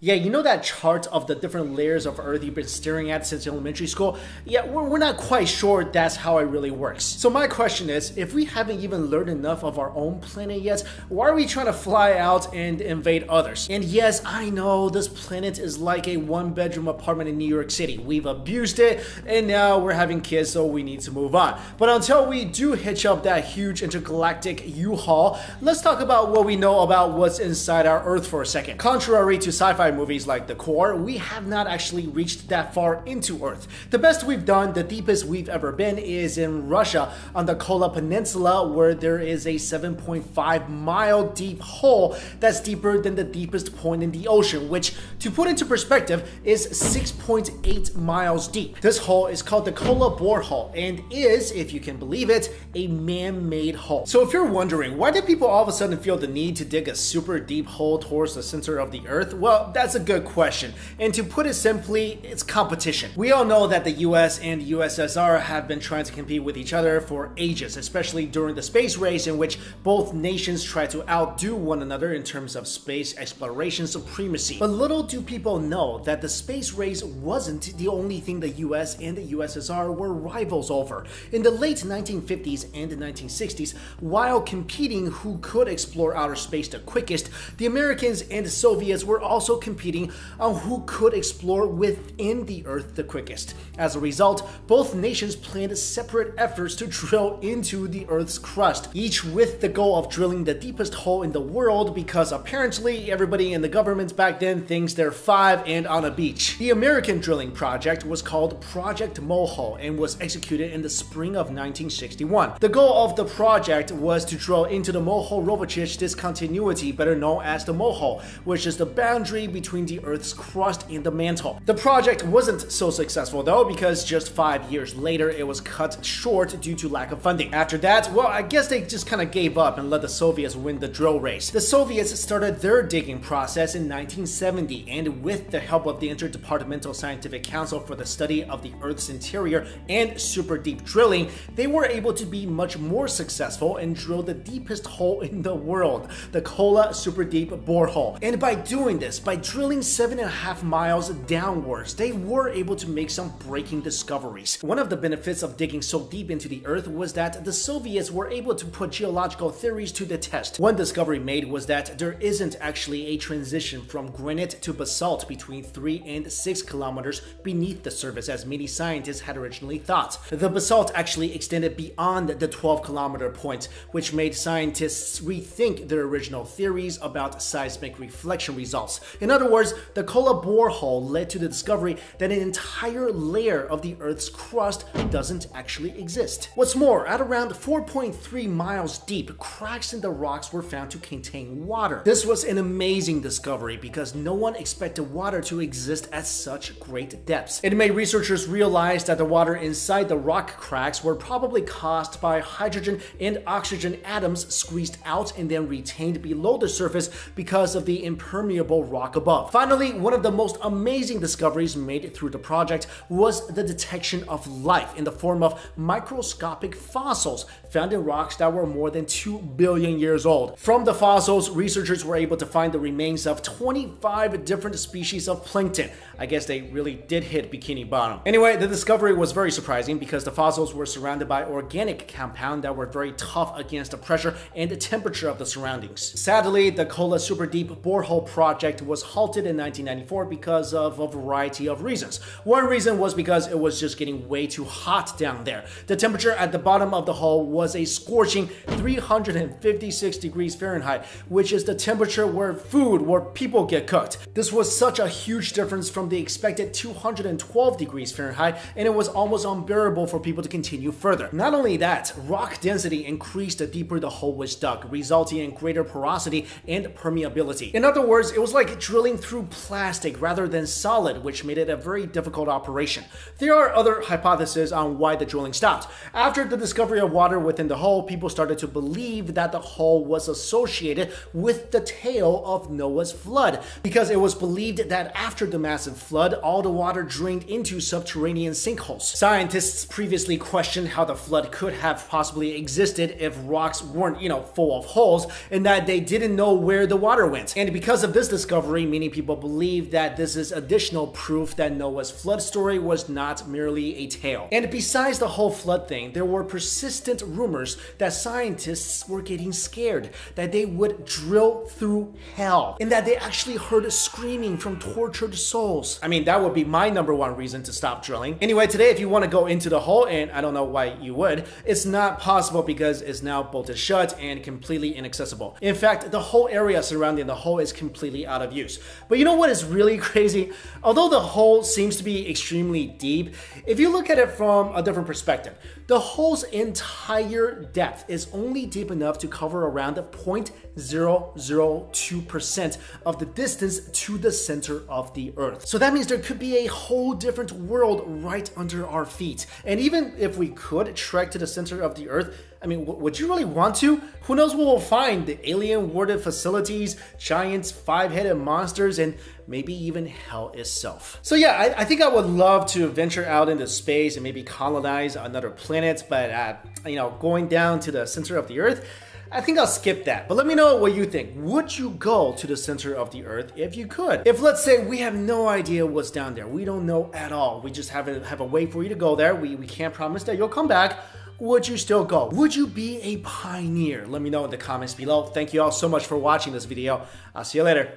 Yeah, you know that chart of the different layers of Earth you've been staring at since elementary school? Yeah, we're not quite sure that's how it really works. So my question is, if we haven't even learned enough of our own planet yet, why are we trying to fly out and invade others? And yes, I know this planet is like a one-bedroom apartment in New York City. We've abused it, and now we're having kids, so we need to move on. But until we do hitch up that huge intergalactic U-Haul, let's talk about what we know about what's inside our Earth for a second. Contrary to sci-fi movies like The Core, we have not actually reached that far into Earth. The best we've done, the deepest we've ever been, is in Russia on the Kola Peninsula, where there is a 7.5-mile deep hole that's deeper than the deepest point in the ocean, which, to put into perspective, is 6.8 miles deep. This hole is called the Kola Borehole and is, if you can believe it, a man-made hole. So if you're wondering, why did people all of a sudden feel the need to dig a super deep hole towards the center of the Earth? Well, that's a good question. And to put it simply, it's competition. We all know that the US and USSR have been trying to compete with each other for ages, especially during the space race, in which both nations try to outdo one another in terms of space exploration supremacy. But little do people know that the space race wasn't the only thing the US and the USSR were rivals over. In the late 1950s and 1960s, while competing who could explore outer space the quickest, the Americans and the Soviets were also competing on who could explore within the Earth the quickest. As a result, both nations planned separate efforts to drill into the Earth's crust, each with the goal of drilling the deepest hole in the world, because apparently everybody in the government back then thinks they're five and on a beach. The American drilling project was called Project Mohole and was executed in the spring of 1961. The goal of the project was to drill into the Mohole-Rovachich discontinuity, better known as the Mohole, which is the boundary between the Earth's crust and the mantle. The project wasn't so successful though, because just 5 years later it was cut short due to lack of funding. After that, well, I guess they just kind of gave up and let the Soviets win the drill race. The Soviets started their digging process in 1970, and with the help of the Interdepartmental Scientific Council for the Study of the Earth's Interior and Superdeep drilling, they were able to be much more successful and drill the deepest hole in the world, the Kola Superdeep Borehole. And by doing this, by drilling 7.5 miles downwards, they were able to make some breaking discoveries. One of the benefits of digging so deep into the Earth was that the Soviets were able to put geological theories to the test. One discovery made was that there isn't actually a transition from granite to basalt between 3 and 6 kilometers beneath the surface, as many scientists had originally thought. The basalt actually extended beyond the 12-kilometer point, which made scientists rethink their original theories about seismic reflection results. In other words, the Kola borehole led to the discovery that an entire layer of the Earth's crust doesn't actually exist. What's more, at around 4.3 miles deep, cracks in the rocks were found to contain water. This was an amazing discovery because no one expected water to exist at such great depths. It made researchers realize that the water inside the rock cracks were probably caused by hydrogen and oxygen atoms squeezed out and then retained below the surface because of the impermeable rock above. Finally, one of the most amazing discoveries made through the project was the detection of life in the form of microscopic fossils found in rocks that were more than 2 billion years old. From the fossils, researchers were able to find the remains of 25 different species of plankton. I guess they really did hit Bikini Bottom. Anyway, the discovery was very surprising because the fossils were surrounded by organic compounds that were very tough against the pressure and the temperature of the surroundings. Sadly, the Kola Superdeep Borehole project was halted in 1994 because of a variety of reasons. One reason was because it was just getting way too hot down there. The temperature at the bottom of the hole was a scorching 356 degrees Fahrenheit, which is the temperature where people get cooked. This was such a huge difference from the expected 212 degrees Fahrenheit, and it was almost unbearable for people to continue further. Not only that, rock density increased the deeper the hole was dug, resulting in greater porosity and permeability. In other words, it was like drilling through plastic rather than solid, which made it a very difficult operation. There are other hypotheses on why the drilling stopped. After the discovery of water within the hole, people started to believe that the hole was associated with the tale of Noah's flood, because it was believed that after the massive flood, all the water drained into subterranean sinkholes. Scientists previously questioned how the flood could have possibly existed if rocks weren't, full of holes, and that they didn't know where the water went. And because of this discovery, many people believe that this is additional proof that Noah's flood story was not merely a tale. And besides the whole flood thing, there were persistent rumors that scientists were getting scared, that they would drill through hell, and that they actually heard screaming from tortured souls. I mean, that would be my #1 reason to stop drilling. Anyway, today if you want to go into the hole, and I don't know why you would, it's not possible because it's now bolted shut and completely inaccessible. In fact, the whole area surrounding the hole is completely out of use. But you know what is really crazy? Although the hole seems to be extremely deep, if you look at it from a different perspective, the hole's entire depth is only deep enough to cover around 0.002% of the distance to the center of the Earth. So that means there could be a whole different world right under our feet. And even if we could trek to the center of the Earth, I mean, would you really want to? Who knows what we'll find? The alien-warded facilities, giant 5-headed monsters, and maybe even hell itself. So yeah, I think I would love to venture out into space and maybe colonize another planet, but going down to the center of the Earth, I think I'll skip that. But let me know what you think. Would you go to the center of the Earth if you could? If, let's say, we have no idea what's down there, we don't know at all, we just have a way for you to go there, we can't promise that you'll come back, would you still go? Would you be a pioneer? Let me know in the comments below. Thank you all so much for watching this video. I'll see you later.